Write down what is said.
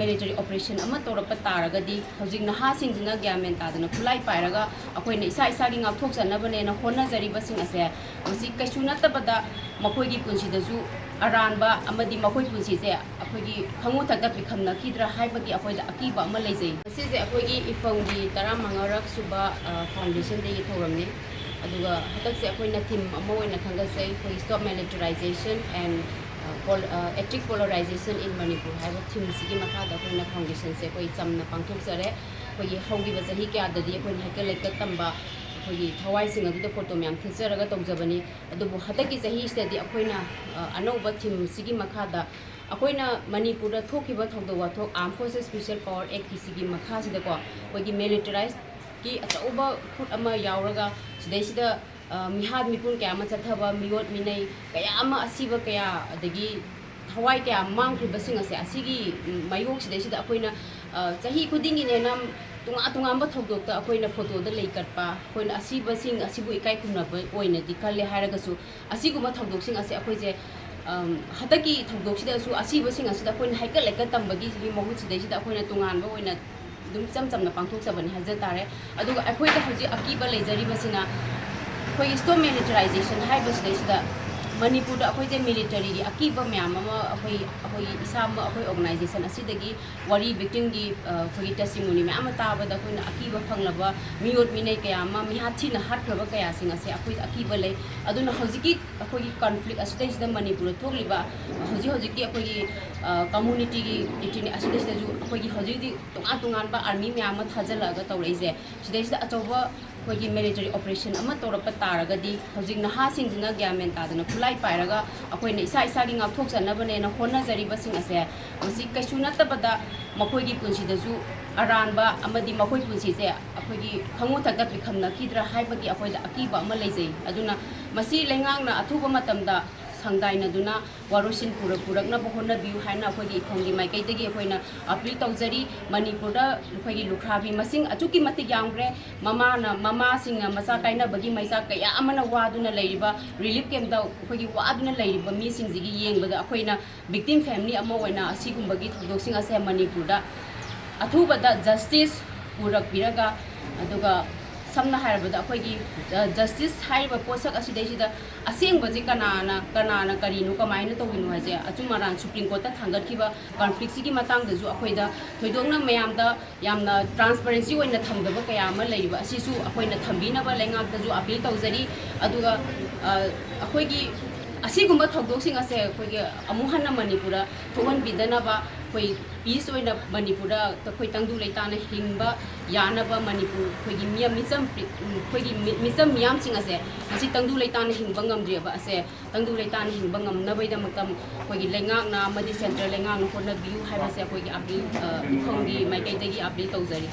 military operation ama torapa taragadi hojik naha singjina gyamen tadana khulai pairaga akoina isa isa gi ngakthok janabane na honna jari basing ase masi kaisu natabada makoi gi punsi dasu aranba amadi makoi punsi se akoi gi khangu thakda pikhamna kidra haibagi akoi da akiba ama leijai masi je akoi gi ifong gi 15rak suba foundation de thoramni aduga hatak se akoi na team ama oina khangasai for stop militarization and active polarization in Manipur have a team sigi makha da koina foundation se koi chamna pangthok sare koi haugi ba jahi kya da di koi hakel lek tamba koi thawai sing adu da photo myam thecharaga tawjabani adu bu hataki jahi se di akoina anoba team sigi makha da akoina Manipur da thokiba thogdo wathok armed forces special power act ki sigi makha sida ko koi gi militarized ki achauba khut ama yauraga sidai sida mihad mipun kaya ama chathaba miot minai kaya ama asiba kaya adagi thawai kaya mangkri basing ase asigi mayok sidai sida akoina chahi khudingi ne nam tunga amba thogdok ta akoina photo da leikatpa akoina asiba sing asibu ikai kumna oina dikalle haraga su asiguma thogdok sing ase akoi je hataki thogdok sida su asiba sing asida akoina haikal leka tambagi gi mohu sidai sida akoina tungan ba oina dum chamna pangthok sabani haja tare aduga akoi da hoji akiba leijari basina koi stop militarization hai bas dei sida Manipur da akoi je military gi akiba myam ama akoi isam akoi organization asidagi wari victim gi koi testimony myam ta ba da koi na akiba phanglaba miot minai kaya ma mi hathi na hat khaba kaya sing ase akoi akiba le aduna hojiki akoi gi conflict asidai sida Manipur thokliba hojiki akoi gi community gi itini asidai sida ju akoi gi hojiki tungan ba army myam ma thajala ga tawrei je sidai sida achoba koi military operation ama torapa taragadi hojik naha singjina gyamen tadana khulai pairaga akoina isa isa gi ngakthok janabane na honna jari basing ase masi kaisu natabada makoi gi punsi dasu aranba amadi makoi punsi se akoi gi khangu thakda pikhamna kidra haibagi akoi da akiba ama leijai aduna masi lengang na athuba matamda sangdaina duna warosin purak na bohonna biu haina akoi gi khongi maikai tegi akoina appeal tawjari Manipur da akoi gi lukhrabi masing achuki mati yangre mama sing masa kaina bagi maisa kaya amana waduna leiriba relief camp da akoi gi waduna leiriba mi sing jigi yengbada akoina victim family ama oina asigumba gi thodok sing ase Manipur da athuba da justice purak biraga aduga samna hairabada akoi gi justice haiba posak asidai sida aseng baji kanana karinu kamaina toginu haje achumaran supreme court ta thangat khiba conflict sigi matang da ju akoi da thoidongna mayam da yamna transparency oina thamdaba kaya ama leiba asisu akoi na thambina ba lengak da ju appeal tawjari aduga akoi gi asigumba thogdok sing ase akoi gi amuhanna Manipura thogan bidana ba koi peace oina Manipura ta koi tangdu leitana hingba yana ba Manipur koi gi miam miyam sing ase asi tangdu leitana hingba ngamdri ba ase tangdu leitana hingba ngamna bai da makam koi gi lengak na madi central lengak no kona view hai ba se koi gi appeal khongi mai kai dagi appeal tawjari